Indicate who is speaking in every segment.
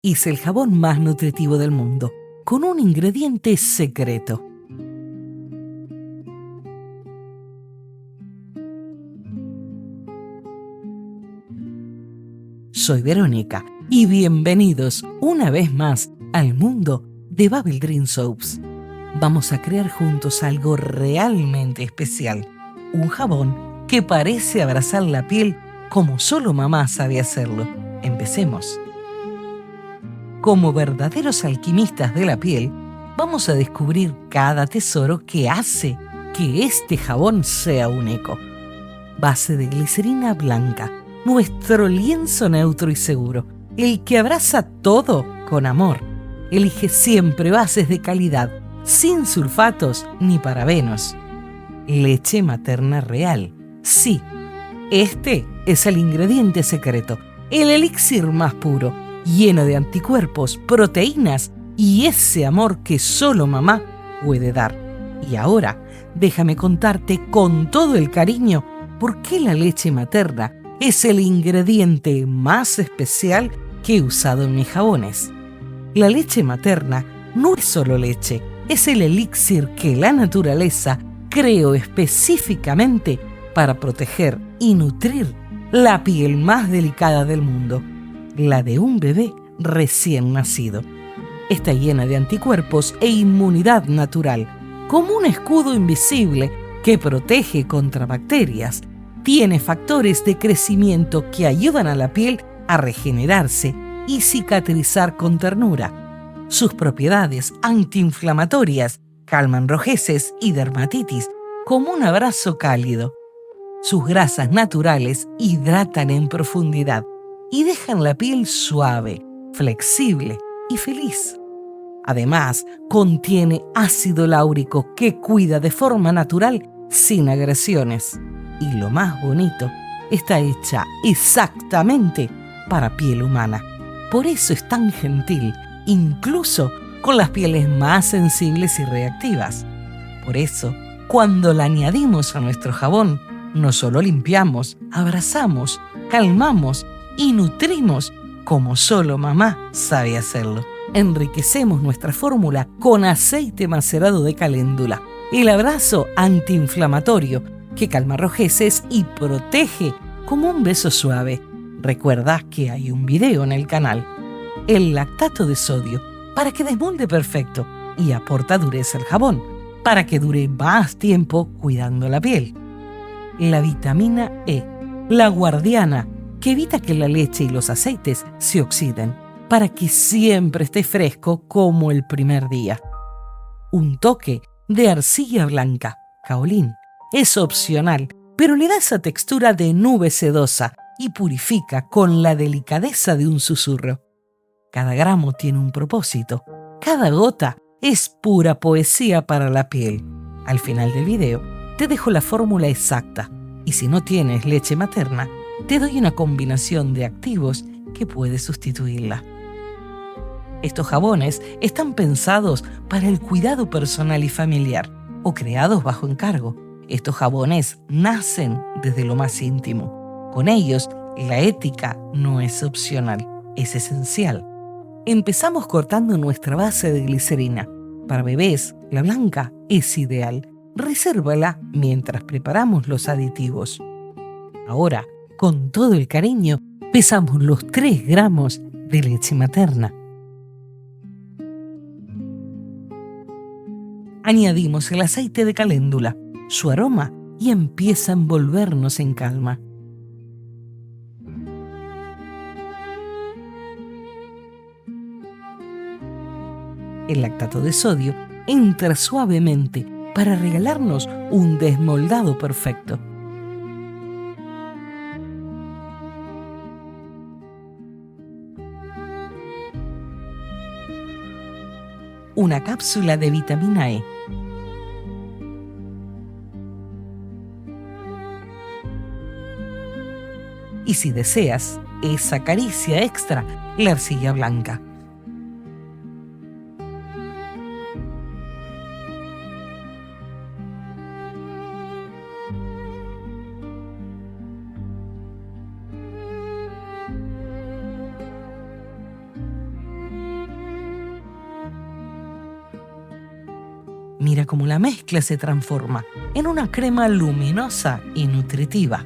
Speaker 1: Hice el jabón más nutritivo del mundo, con un ingrediente secreto. Soy Verónica y bienvenidos una vez más al mundo de Bubble Dream Soaps. Vamos a crear juntos algo realmente especial, un jabón que parece abrazar la piel como solo mamá sabe hacerlo. Empecemos. Como verdaderos alquimistas de la piel, vamos a descubrir cada tesoro que hace que este jabón sea único. Base de glicerina blanca, nuestro lienzo neutro y seguro, el que abraza todo con amor. Elige siempre bases de calidad, sin sulfatos ni parabenos. Leche materna real. Sí, este es el ingrediente secreto, el elixir más puro, lleno de anticuerpos, proteínas y ese amor que solo mamá puede dar. Y ahora, déjame contarte con todo el cariño por qué la leche materna es el ingrediente más especial que he usado en mis jabones. La leche materna no es solo leche, es el elixir que la naturaleza creó específicamente para proteger y nutrir la piel más delicada del mundo, la de un bebé recién nacido. Está llena de anticuerpos e inmunidad natural, como un escudo invisible que protege contra bacterias. Tiene factores de crecimiento que ayudan a la piel a regenerarse y cicatrizar con ternura. Sus propiedades antiinflamatorias calman rojeces y dermatitis como un abrazo cálido. Sus grasas naturales hidratan en profundidad y dejan la piel suave, flexible y feliz. Además, contiene ácido láurico que cuida de forma natural sin agresiones. Y lo más bonito, está hecha exactamente para piel humana. Por eso es tan gentil, incluso con las pieles más sensibles y reactivas. Por eso, cuando la añadimos a nuestro jabón, no solo limpiamos, abrazamos, calmamos y nutrimos como solo mamá sabe hacerlo. Enriquecemos nuestra fórmula con aceite macerado de caléndula, el abrazo antiinflamatorio que calma rojeces y protege como un beso suave. Recuerda que hay un video en el canal. El lactato de sodio para que desmolde perfecto y aporta dureza al jabón, para que dure más tiempo cuidando la piel. La vitamina E, la guardiana, que evita que la leche y los aceites se oxiden, para que siempre esté fresco como el primer día. Un toque de arcilla blanca, kaolín, es opcional, pero le da esa textura de nube sedosa y purifica con la delicadeza de un susurro. Cada gramo tiene un propósito, cada gota es pura poesía para la piel. Al final del video te dejo la fórmula exacta y si no tienes leche materna, te doy una combinación de activos que puede sustituirla. Estos jabones están pensados para el cuidado personal y familiar o creados bajo encargo. Estos jabones nacen desde lo más íntimo. Con ellos, la ética no es opcional, es esencial. Empezamos cortando nuestra base de glicerina. Para bebés, la blanca es ideal. Resérvala mientras preparamos los aditivos. Ahora, con todo el cariño, pesamos los 3 gramos de leche materna. Añadimos el aceite de caléndula, su aroma, y empieza a envolvernos en calma. El lactato de sodio entra suavemente para regalarnos un desmoldado perfecto. Una cápsula de vitamina E. Y si deseas, esa caricia extra, la arcilla blanca. Mira cómo la mezcla se transforma en una crema luminosa y nutritiva.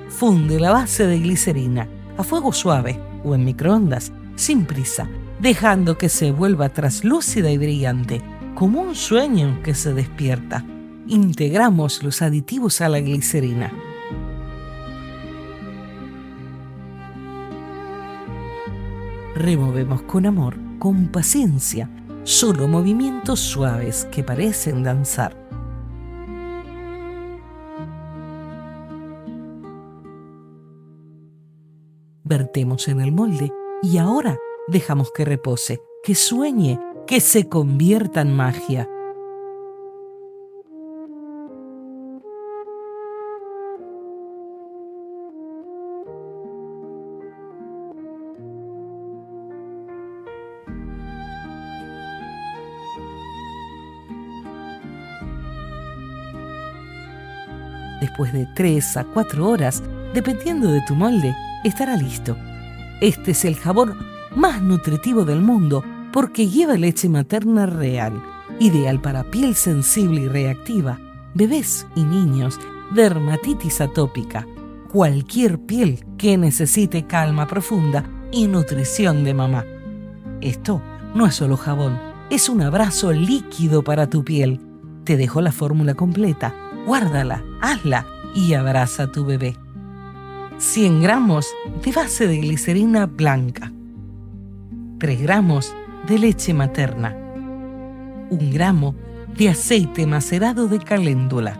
Speaker 1: Funde la base de glicerina a fuego suave o en microondas, sin prisa, dejando que se vuelva traslúcida y brillante, como un sueño que se despierta. Integramos los aditivos a la glicerina. Removemos con amor, con paciencia, solo movimientos suaves que parecen danzar. Vertemos en el molde y ahora dejamos que repose, que sueñe, que se convierta en magia. Después de 3 a 4 horas, dependiendo de tu molde, estará listo. Este es el jabón más nutritivo del mundo porque lleva leche materna real, ideal para piel sensible y reactiva, bebés y niños, dermatitis atópica, cualquier piel que necesite calma profunda y nutrición de mamá. Esto no es solo jabón, es un abrazo líquido para tu piel. Te dejo la fórmula completa. Guárdala, hazla y abraza a tu bebé. 100 gramos de base de glicerina blanca, 3 gramos de leche materna, 1 gramo de aceite macerado de caléndula,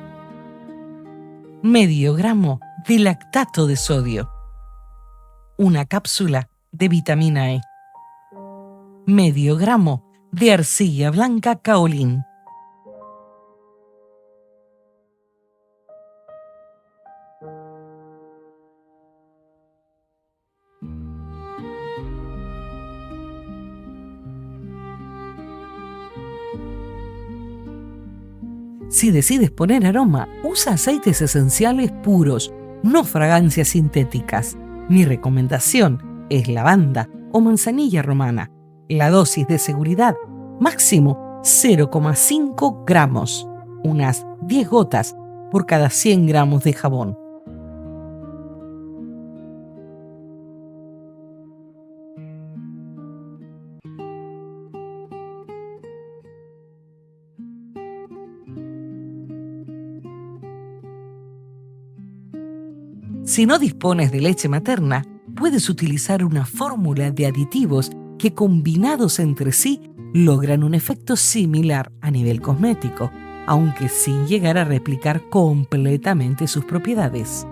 Speaker 1: medio gramo de lactato de sodio, una cápsula de vitamina E, medio gramo de arcilla blanca kaolín, Si decides poner aroma, usa aceites esenciales puros, no fragancias sintéticas. Mi recomendación es lavanda o manzanilla romana. La dosis de seguridad, máximo 0,5 gramos, unas 10 gotas por cada 100 gramos de jabón. Si no dispones de leche materna, puedes utilizar una fórmula de aditivos que combinados entre sí logran un efecto similar a nivel cosmético, aunque sin llegar a replicar completamente sus propiedades.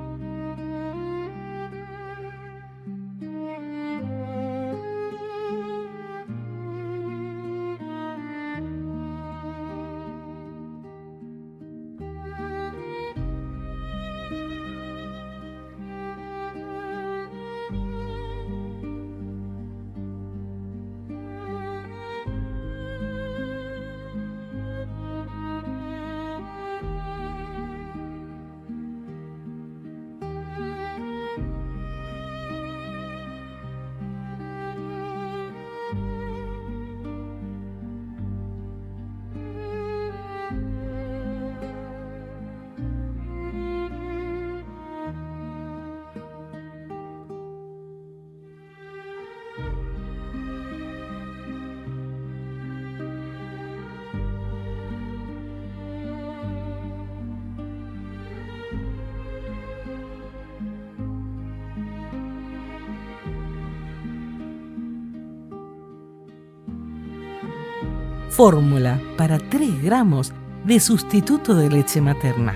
Speaker 1: Fórmula para 3 gramos de sustituto de leche materna,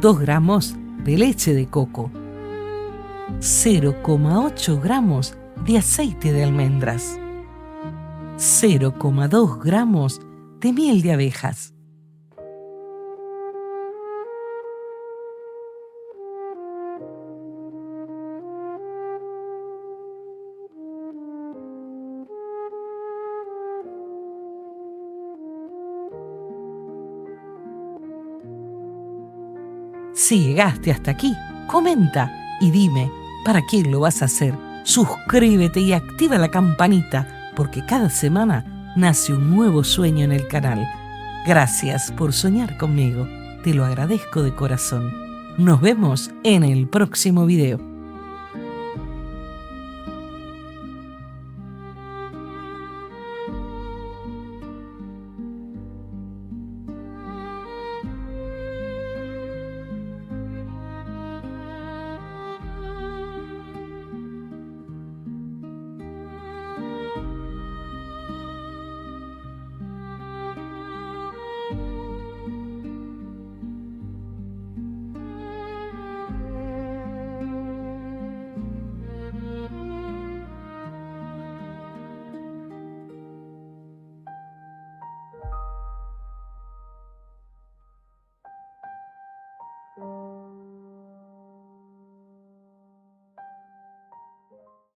Speaker 1: 2 gramos de leche de coco, 0,8 gramos de aceite de almendras, 0,2 gramos de miel de abejas. Si llegaste hasta aquí, comenta y dime para quién lo vas a hacer. Suscríbete y activa la campanita porque cada semana nace un nuevo sueño en el canal. Gracias por soñar conmigo. Te lo agradezco de corazón. Nos vemos en el próximo video.